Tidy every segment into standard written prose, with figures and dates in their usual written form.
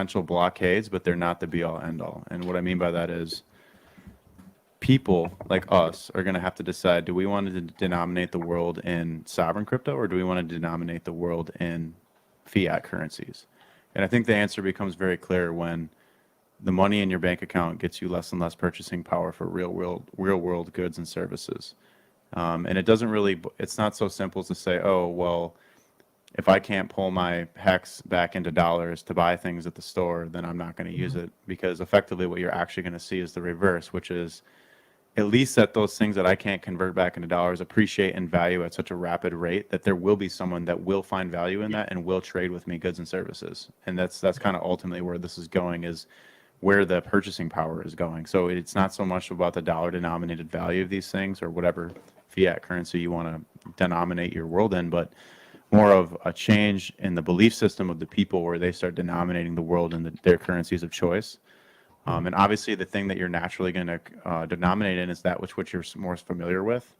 potential blockades, but they're not the be all end all. And what I mean by that is people like us are going to have to decide, do we want to denominate the world in sovereign crypto, or do we want to denominate the world in fiat currencies? And I think the answer becomes very clear when the money in your bank account gets you less and less purchasing power for real world goods and services. And it doesn't really, it's not so simple to say, oh, well, if I can't pull my hex back into dollars to buy things at the store, then I'm not going to use it, because effectively what you're actually going to see is the reverse, which is at least that those things that I can't convert back into dollars appreciate in value at such a rapid rate that there will be someone that will find value in that and will trade with me goods and services. And that's kind of ultimately where this is going, is where the purchasing power is going. So it's not so much about the dollar denominated value of these things or whatever fiat currency you want to denominate your world in, but more of a change in the belief system of the people, where they start denominating the world in their currencies of choice. And obviously, the thing that you're naturally going to denominate in is that which you're more familiar with.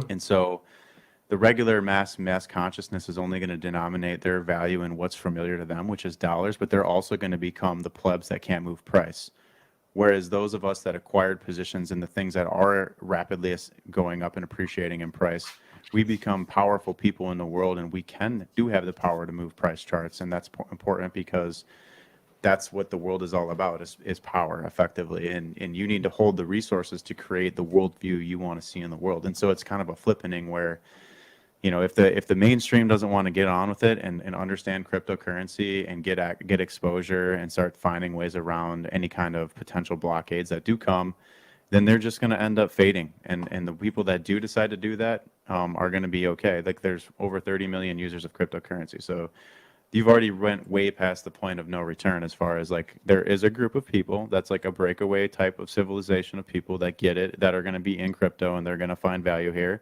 And so the regular mass consciousness is only going to denominate their value in what's familiar to them, which is dollars, but they're also going to become the plebs that can't move price. Whereas those of us that acquired positions in the things that are rapidly going up and appreciating in price, we become powerful people in the world, and we do have the power to move price charts. And that's important, because that's what the world is all about, is power, effectively. And you need to hold the resources to create the worldview you want to see in the world. And so it's kind of a flippening where, if the mainstream doesn't want to get on with it and understand cryptocurrency and get exposure and start finding ways around any kind of potential blockades that do come, then they're just going to end up fading. And the people that do decide to do that are going to be okay. Like, there's over 30 million users of cryptocurrency. So you've already went way past the point of no return, as far as, like, there is a group of people that's like a breakaway type of civilization of people that get it, that are going to be in crypto, and they're going to find value here,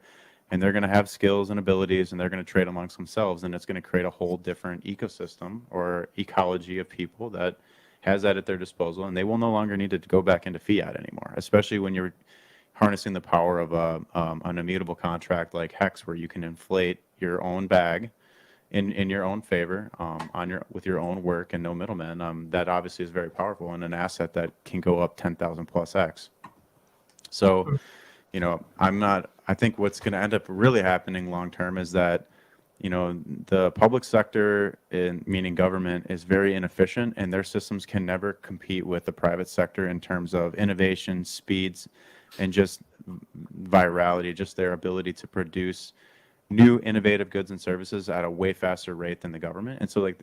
and they're going to have skills and abilities, and they're going to trade amongst themselves, and it's going to create a whole different ecosystem or ecology of people that has that at their disposal, and they will no longer need to go back into fiat anymore, especially when you're harnessing the power of an immutable contract like Hex, where you can inflate your own bag in your own favor, with your own work and no middleman. That obviously is very powerful, and an asset that can go up 10,000 plus X. So, I think what's going to end up really happening long term is that, the public sector, meaning government, is very inefficient, and their systems can never compete with the private sector in terms of innovation, speeds, and just virality, just their ability to produce new innovative goods and services at a way faster rate than the government. And so, like,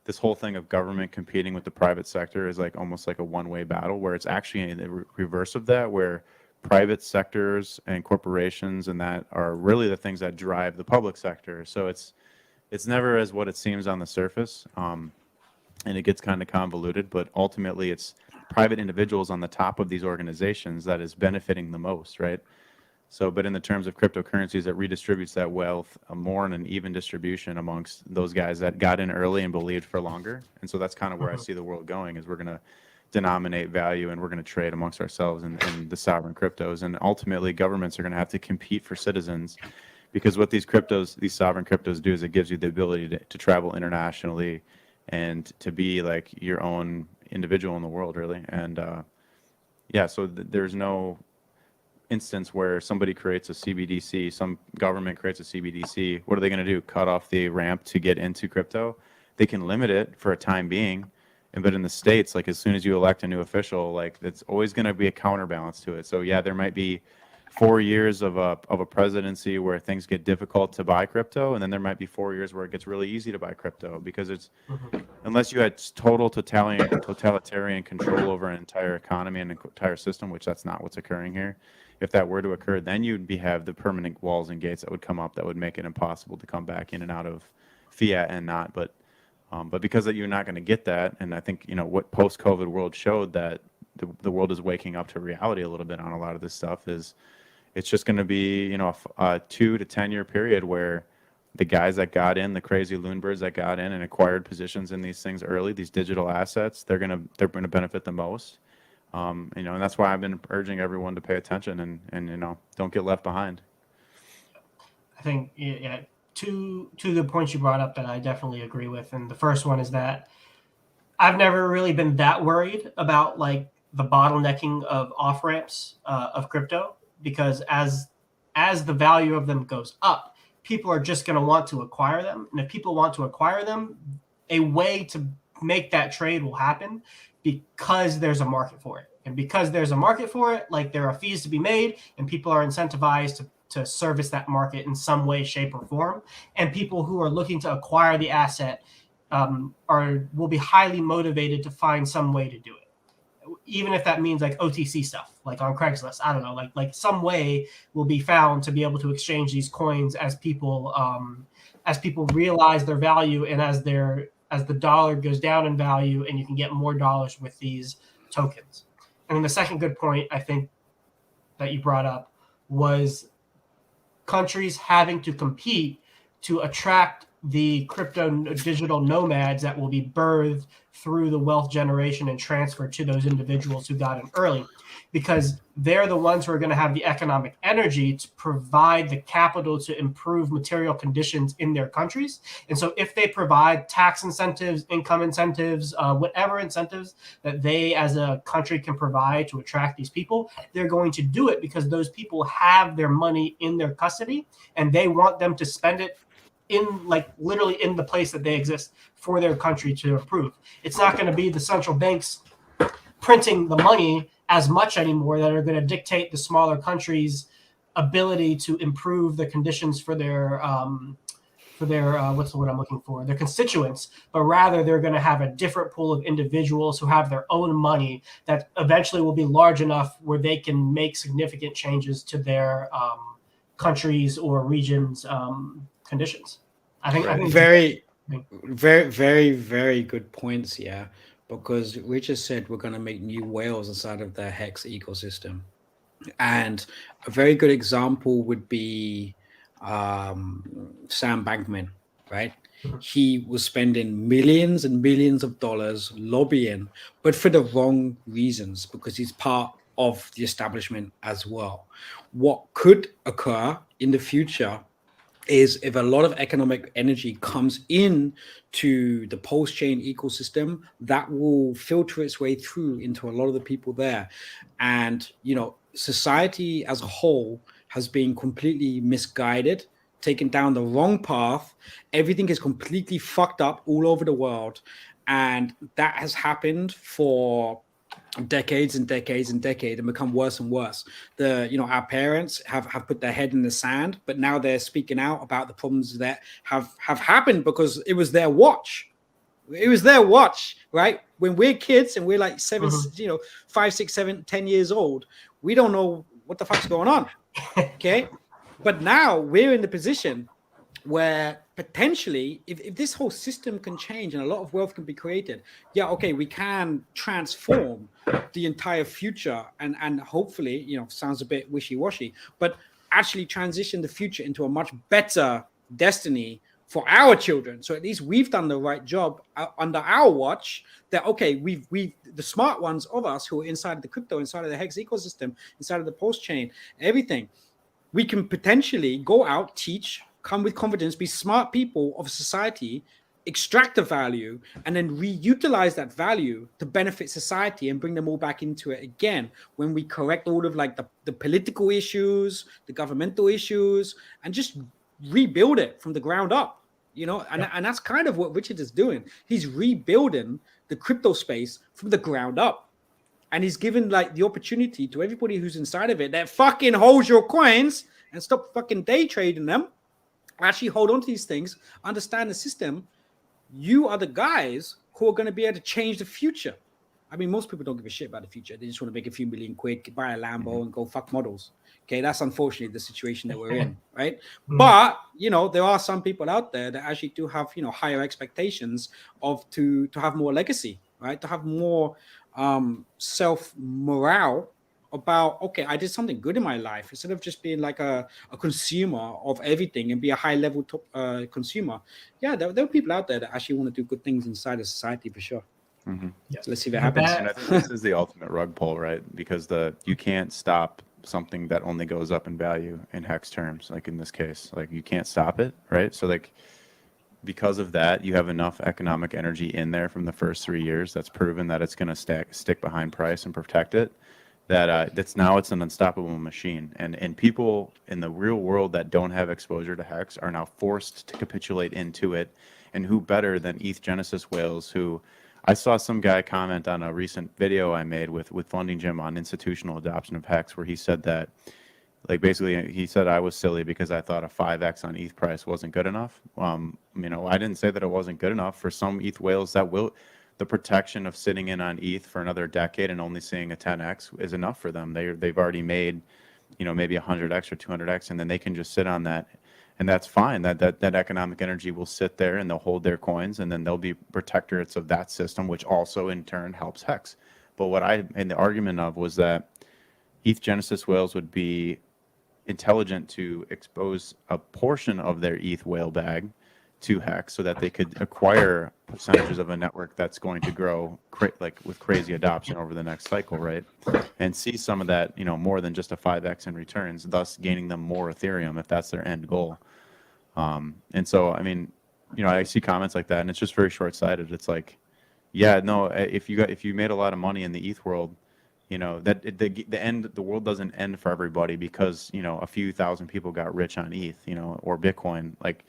this whole thing of government competing with the private sector is like almost like a one-way battle, where it's actually the reverse of that, where private sectors and corporations and that are really the things that drive the public sector. So it's never as what it seems on the surface, and it gets kind of convoluted, but ultimately it's private individuals on the top of these organizations that is benefiting the most, right? So, but in the terms of cryptocurrencies, it redistributes that wealth more in an even distribution amongst those guys that got in early and believed for longer. And so that's kind of where I see the world going, is we're going to denominate value, and we're going to trade amongst ourselves in the sovereign cryptos. And ultimately, governments are going to have to compete for citizens, because what these sovereign cryptos do is it gives you the ability to travel internationally and to be like your own individual in the world, really. And so there's no instance where somebody creates a CBDC, some government creates a CBDC. What are they going to do? Cut off the ramp to get into crypto? They can limit it for a time being. But in the States, like, as soon as you elect a new official, like, it's always going to be a counterbalance to it. So yeah, there might be 4 years of a presidency where things get difficult to buy crypto, and then there might be 4 years where it gets really easy to buy crypto, because it's, unless you had total totalitarian control over an entire economy and an entire system, which that's not what's occurring here. If that were to occur, then you'd have the permanent walls and gates that would come up that would make it impossible to come back in and out of fiat and not. But because you're not going to get that, and I think, what post-COVID world showed, that the world is waking up to reality a little bit on a lot of this stuff, is it's just going to be, a 2 to 10 year period where the guys that got in, the crazy loonbirds that got in and acquired positions in these things early, these digital assets, they're going to benefit the most. And that's why I've been urging everyone to pay attention and don't get left behind. I think, two good points you brought up that I definitely agree with. And the first one is that I've never really been that worried about like the bottlenecking of off ramps of crypto, because as the value of them goes up, people are just going to want to acquire them, and if people want to acquire them, a way to make that trade will happen because there's a market for it, and because there's a market for it, like there are fees to be made, and people are incentivized to service that market in some way, shape, or form, and people who are looking to acquire the asset will be highly motivated to find some way to do it, even if that means like OTC stuff, like on Craigslist. I don't know, like some way will be found to be able to exchange these coins as people realize their value, and as the dollar goes down in value, and you can get more dollars with these tokens. And then the second good point I think that you brought up was countries having to compete to attract the crypto digital nomads that will be birthed through the wealth generation and transfer to those individuals who got in early, because they're the ones who are going to have the economic energy to provide the capital to improve material conditions in their countries. And so if they provide tax incentives, income incentives, whatever incentives that they as a country can provide to attract these people, they're going to do it because those people have their money in their custody, and they want them to spend it in like literally in the place that they exist for their country to improve. It's not going to be the central banks printing the money as much anymore that are going to dictate the smaller countries' ability to improve the conditions for their what's the word I'm looking for, their constituents, but rather they're going to have a different pool of individuals who have their own money that eventually will be large enough where they can make significant changes to their countries or regions conditions. I think Very, very good points. Yeah, because we just said we're going to make new whales inside of the Hex ecosystem, and a very good example would be Sam Bankman, right? He was spending millions and millions of dollars lobbying, but for the wrong reasons, because he's part of the establishment as well. What could occur in the future is if a lot of economic energy comes in to the post-chain ecosystem, that will filter its way through into a lot of the people there. And, society as a whole has been completely misguided, taken down the wrong path. Everything is completely fucked up all over the world. And that has happened for decades and decades and decades, and become worse and worse. Our parents have put their head in the sand, but now they're speaking out about the problems that have happened because it was their watch. It was their watch, right? When we're kids and we're like 5, 6, 7, 10 years old, we don't know what the fuck's going on. Okay. But now we're in the position where potentially if this whole system can change and a lot of wealth can be created, we can transform the entire future and hopefully, sounds a bit wishy-washy, but actually transition the future into a much better destiny for our children. So at least we've done the right job under our watch, that we the smart ones of us who are inside the crypto, inside of the Hex ecosystem, inside of the post chain, everything, we can potentially go out, teach, come with confidence, be smart people of society, extract the value, and then reutilize that value to benefit society and bring them all back into it again when we correct all of like the political issues, the governmental issues, and just rebuild it from the ground up, and that's kind of what Richard is doing. He's rebuilding the crypto space from the ground up. And he's given like the opportunity to everybody who's inside of it that fucking holds your coins and stop fucking day trading them. Actually hold on to these things, understand the system. You are the guys who are going to be able to change the future. I mean, most people don't give a shit about the future. They just want to make a few million quid, buy a Lambo, and go fuck models. Okay, that's unfortunately the situation that we're in, right? But there are some people out there that actually do have higher expectations to have more legacy, right? To have more self morale about, I did something good in my life, instead of just being like a consumer of everything and be a high level consumer. There are people out there that actually want to do good things inside of society for sure. Mm-hmm. So let's see if it happens. And I think this is the ultimate rug pull, right? Because you can't stop something that only goes up in value in Hex terms, like in this case, like you can't stop it, right? So like because of that, you have enough economic energy in there from the first 3 years that's proven that it's going to stick behind price and protect it. That's now it's an unstoppable machine, and people in the real world that don't have exposure to hex are now forced to capitulate into it. And who better than ETH Genesis whales? Who I saw some guy comment on a recent video I made with Funding Jim on institutional adoption of hex, where he said that, like, basically he said I was silly because I thought a 5x on ETH price wasn't good enough. I didn't say that it wasn't good enough. For some ETH whales, the protection of sitting in on ETH for another decade and only seeing a 10x is enough for them. They've already made, maybe 100x or 200x, and then they can just sit on that, and that's fine. That economic energy will sit there, and they'll hold their coins, and then they'll be protectorates of that system, which also in turn helps hex. But what I made the argument of was that ETH Genesis whales would be intelligent to expose a portion of their ETH whale bag to hex so that they could acquire percentages of a network that's going to grow like with crazy adoption over the next cycle, right? And see some of that, more than just a 5x in returns, thus gaining them more Ethereum if that's their end goal. And so, I see comments like that, and it's just very short-sighted. It's like, yeah, no, if you made a lot of money in the ETH world, that the world doesn't end for everybody because a few thousand people got rich on ETH, or Bitcoin. Like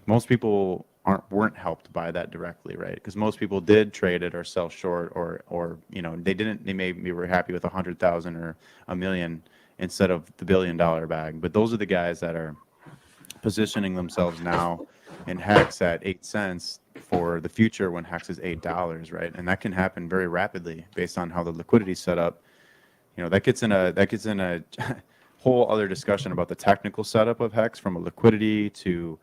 most people weren't helped by that directly, right? Because most people did trade it or sell short, or they maybe were happy with 100,000 or a million instead of the $1 billion bag. But those are the guys that are positioning themselves now in hex at 8 cents for the future when hex is $8, right? And that can happen very rapidly based on how the liquidity is set up. That gets in a whole other discussion about the technical setup of hex, from a liquidity to